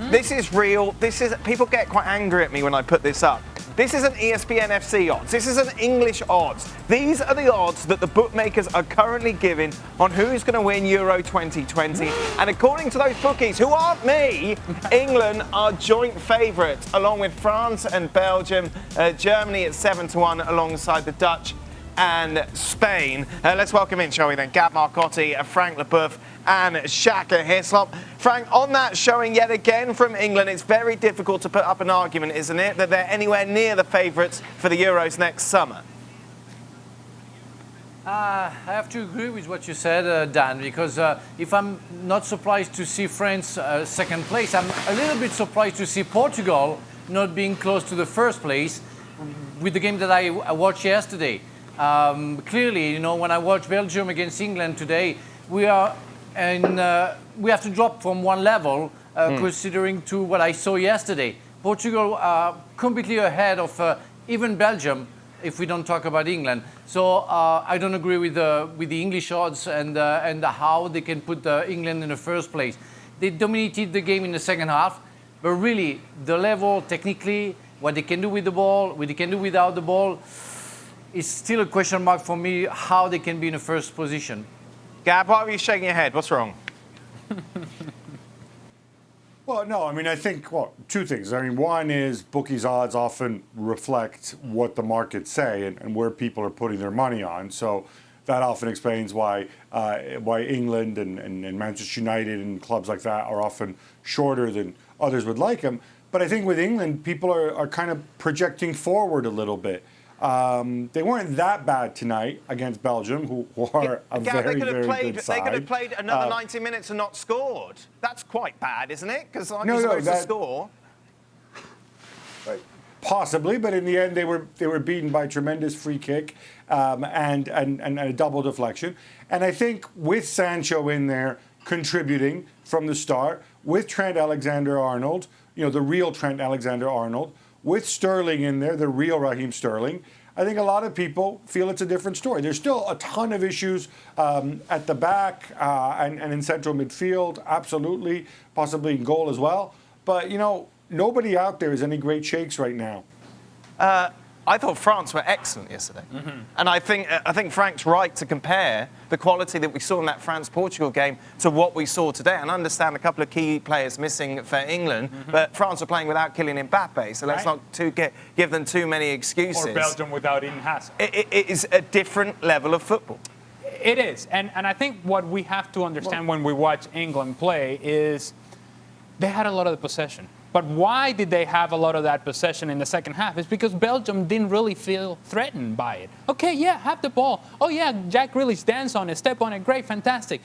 This is real. People get quite angry at me when I put this up. This isn't ESPN FC odds. This isn't English odds. These are the odds that the bookmakers are currently giving on who's going to win Euro 2020. And according to those bookies, who aren't me, England are joint favourites, along with France and Belgium. Germany at 7-1 alongside the Dutch and Spain. Let's welcome in, shall we then, Gab Marcotti, Frank Leboeuf and Shaka Hislop. Frank, on that showing yet again from England, it's very difficult to put up an argument, isn't it, that they're anywhere near the favourites for the Euros next summer? I have to agree with what you said, Dan, because if I'm not surprised to see France second place, I'm a little bit surprised to see Portugal not being close to the first place with the game that I watched yesterday. Clearly, you know, when I watch Belgium against England today, we have to drop from one level considering to what I saw yesterday. Portugal completely ahead of even Belgium, if we don't talk about England. So I don't agree with the English odds and how they can put England in the first place. They dominated the game in the second half, but really the level technically, what they can do with the ball, what they can do without the ball, is still a question mark for me how they can be in the first position. Gab, why are you shaking your head? What's wrong? Well, no, I mean, I think, two things. I mean, one is bookies' odds often reflect what the markets say and where people are putting their money on. So that often explains why England and Manchester United and clubs like that are often shorter than others would like them. But I think with England, people are kind of projecting forward a little bit. They weren't that bad tonight against Belgium, who are a very, very good side. They could have played another 90 minutes and not scored. That's quite bad, isn't it? Because I'm supposed to score. Possibly, but in the end, they were beaten by a tremendous free kick and a double deflection. And I think with Sancho in there contributing from the start, with Trent Alexander-Arnold, you know, the real Trent Alexander-Arnold, with Sterling in there, the real Raheem Sterling, I think a lot of people feel it's a different story. There's still a ton of issues at the back and in central midfield, absolutely, possibly in goal as well. But, you know, nobody out there is any great shakes right now. I thought France were excellent yesterday. And I think Frank's right to compare the quality that we saw in that France-Portugal game to what we saw today. And I understand a couple of key players missing for England, but France are playing without Kylian Mbappe, so let's not give them too many excuses. Or Belgium without Eden Hazard. It is a different level of football. It is. And I think what we have to understand when we watch England play is they had a lot of the possession. But why did they have a lot of that possession in the second half? It's because Belgium didn't really feel threatened by it. Okay, yeah, have the ball. Oh, yeah, Jack Grealish dance on it, step on it, great, fantastic.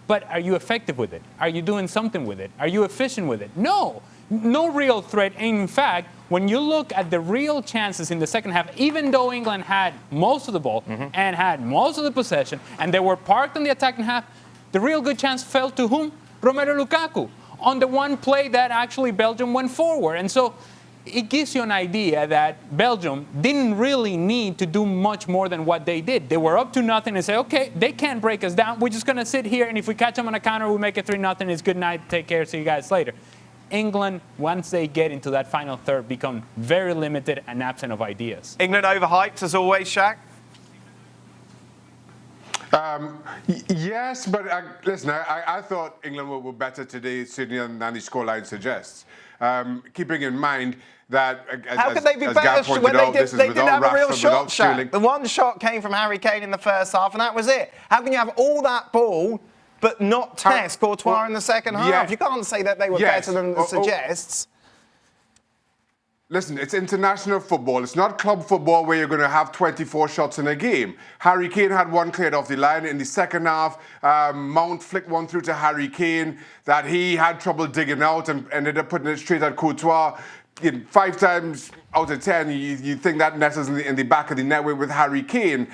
But are you effective with it? Are you doing something with it? Are you efficient with it? No real threat. In fact, when you look at the real chances in the second half, even though England had most of the ball and had most of the possession, and they were parked in the attacking half, the real good chance fell to whom? Romelu Lukaku, on the one play that actually Belgium went forward. And so it gives you an idea that Belgium didn't really need to do much more than what they did. They were up to nothing and say, okay, they can't break us down. We're just going to sit here, and if we catch them on a counter, we make it 3-0. It's good night. Take care. See you guys later. England, once they get into that final third, become very limited and absent of ideas. England overhyped, as always, Shaq? Yes, but listen, I thought England were better today, certainly than the scoreline suggests. Keeping in mind that, how could they be better when they didn't have a real shot, Shaq? The one shot came from Harry Kane in the first half, and that was it. How can you have all that ball but not test Courtois in the second half? You can't say that they were better than it suggests. Listen, it's international football. It's not club football where you're going to have 24 shots in a game. Harry Kane had one cleared off the line in the second half. Mount flicked one through to Harry Kane that he had trouble digging out and ended up putting it straight at Courtois. 5 times out of 10, you think that messes in the back of the net with Harry Kane.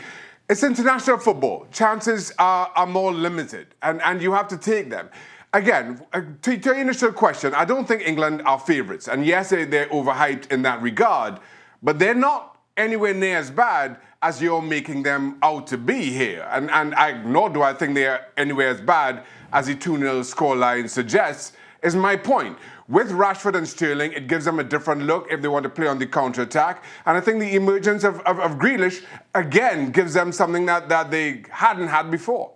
It's international football. Chances are more limited, and you have to take them. Again, to your initial question, I don't think England are favourites. And yes, they're overhyped in that regard, but they're not anywhere near as bad as you're making them out to be here. And nor do I think they're anywhere as bad as the 2-0 scoreline suggests. is my point. With Rashford and Sterling, it gives them a different look if they want to play on the counter-attack. And I think the emergence of Grealish, again, gives them something that they hadn't had before.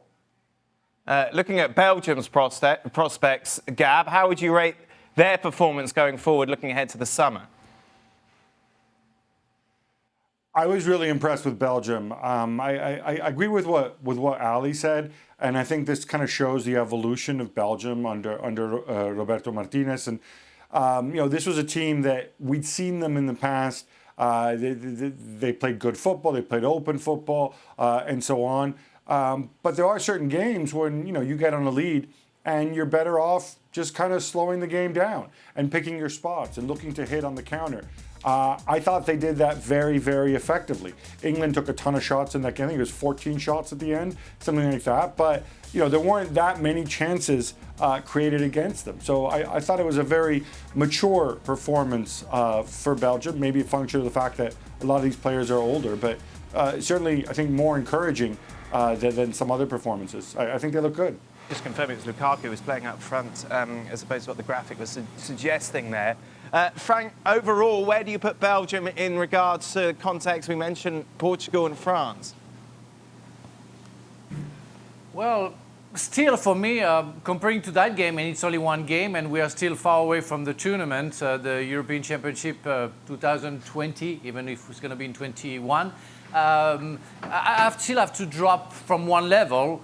Looking at Belgium's prospects, Gab, how would you rate their performance going forward, looking ahead to the summer? I was really impressed with Belgium. I agree with what Ali said, and I think this kind of shows the evolution of Belgium under Roberto Martinez. And this was a team that we'd seen them in the past. They played good football, they played open football, and so on. But there are certain games when you get on a lead and you're better off just kind of slowing the game down and picking your spots and looking to hit on the counter. I thought they did that very, very effectively. England took a ton of shots in that game. I think it was 14 shots at the end, something like that. But there weren't that many chances created against them. So I thought it was a very mature performance for Belgium. Maybe a function of the fact that a lot of these players are older, but certainly I think more encouraging than some other performances. I think they look good. Just confirming it was Lukaku who was playing up front, as opposed to what the graphic was suggesting there. Frank, overall, where do you put Belgium in regards to context? We mentioned Portugal and France. Well, still for me, comparing to that game, and it's only one game, and we are still far away from the tournament, the European Championship 2020, even if it's going to be in 21. I still have to drop from one level.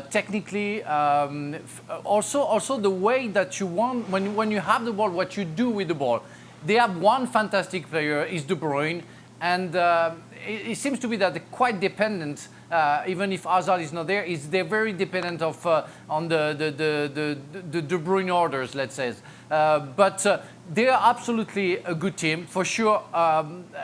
Technically, also the way that you want, when you have the ball, what you do with the ball. They have one fantastic player, is De Bruyne, and it seems to be that they're quite dependent, even if Hazard is not there, they're very dependent on the De Bruyne orders, let's say. But they are absolutely a good team, for sure.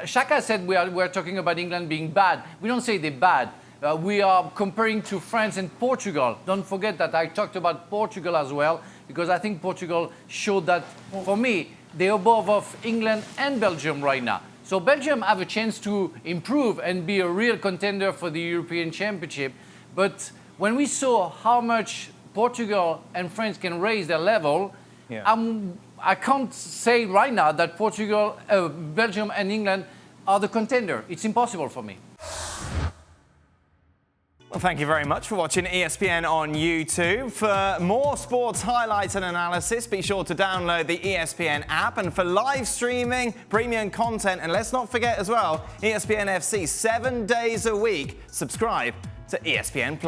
Shaka said we're talking about England being bad. We don't say they're bad. We are comparing to France and Portugal. Don't forget that I talked about Portugal as well, because I think Portugal showed that, for me, they're above of England and Belgium right now. So Belgium have a chance to improve and be a real contender for the European Championship. But when we saw how much Portugal and France can raise their level, I can't say right now that Belgium and England are the contender. It's impossible for me. Well, thank you very much for watching ESPN on YouTube. For more sports highlights and analysis, be sure to download the ESPN app. And for live streaming, premium content, and let's not forget as well, ESPN FC 7 days a week. Subscribe to ESPN+.